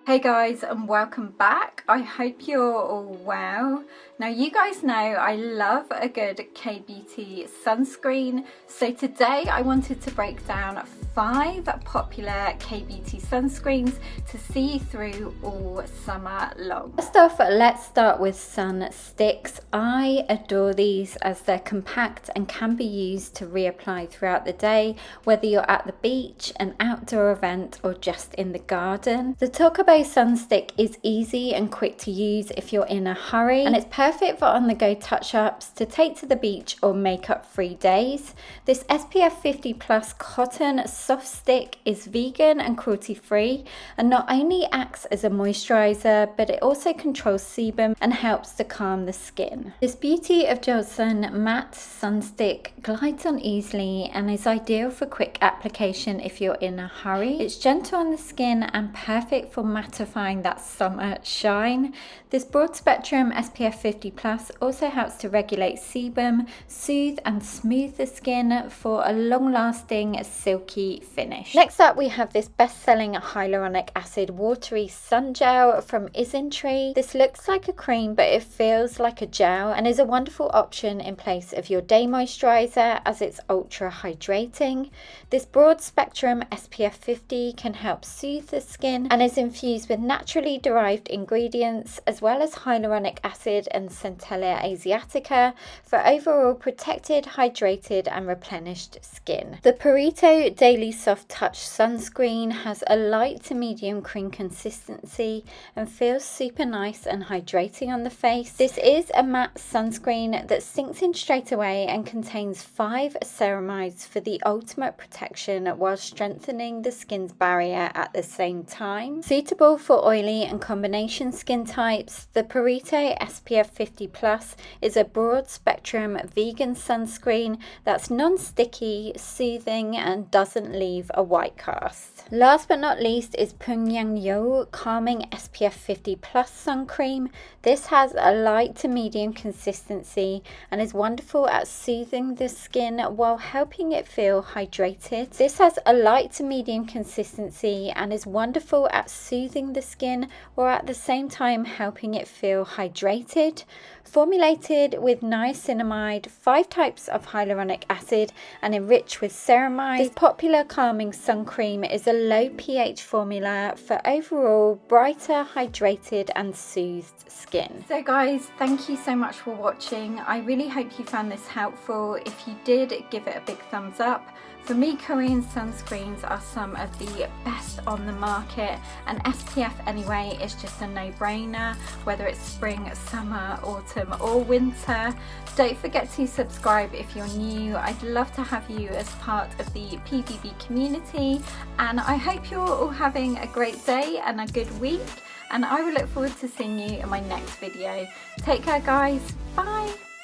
Hey guys, and welcome back. I hope you're all well. Now you guys know I love a good K-beauty sunscreen, so today I wanted to break down 5 popular K-beauty sunscreens to see you through all summer long. First off, let's start with sun sticks. I adore these as they're compact and can be used to reapply throughout the day, whether you're at the beach, an outdoor event, or just in the garden. The Talk-A-Bow Sun Stick is easy and quick to use if you're in a hurry, and it's perfect for on-the-go touch-ups to take to the beach or makeup-free days. This SPF 50 plus cotton soft stick is vegan and cruelty-free, and not only acts as a moisturizer, but it also controls sebum and helps to calm the skin. This Beauty of Johnson matte sun stick glides on easily and is ideal for quick application if you're in a hurry. It's gentle on the skin and perfect for mattifying that summer shine. This broad spectrum SPF 50 plus also helps to regulate sebum, soothe and smooth the skin for a long-lasting silky finish. Next up, we have this best-selling hyaluronic acid watery sun gel from Isntree. This looks like a cream, but it feels like a gel and is a wonderful option in place of your day moisturizer as it's ultra hydrating. This broad spectrum SPF 50 can help soothe the skin and is infused with naturally derived ingredients as well as hyaluronic acid and Centella asiatica for overall protected, hydrated and replenished skin. The Purito Daily Soft Touch Sunscreen has a light to medium cream consistency and feels super nice and hydrating on the face. This is a matte sunscreen that sinks in straight away and contains 5 ceramides for the ultimate protection while strengthening the skin's barrier at the same time. Suitable for oily and combination skin types, the Purito SPF 50 Plus is a broad spectrum vegan sunscreen that's non-sticky, soothing and doesn't leave a white cast. Last but not least is Pungyangyo Calming SPF 50 Plus Sun Cream. This has a light to medium consistency and is wonderful at soothing the skin while helping it feel hydrated. This has a light to medium consistency and is wonderful at soothing the skin while at the same time helping it feel hydrated. Formulated with niacinamide, 5 types of hyaluronic acid and enriched with ceramide, this popular calming sun cream is a low pH formula for overall brighter, hydrated and soothed skin. So guys, thank you so much for watching. I really hope you found this helpful. If you did, give it a big thumbs up. For me, Korean sunscreens are some of the best on the market, and SPF anyway is just a no-brainer, whether it's spring, summer, autumn or winter. Don't forget to subscribe if you're new. I'd love to have you as part of the PBB community, and I hope you're all having a great day and a good week, and I will look forward to seeing you in my next video. Take care guys, bye!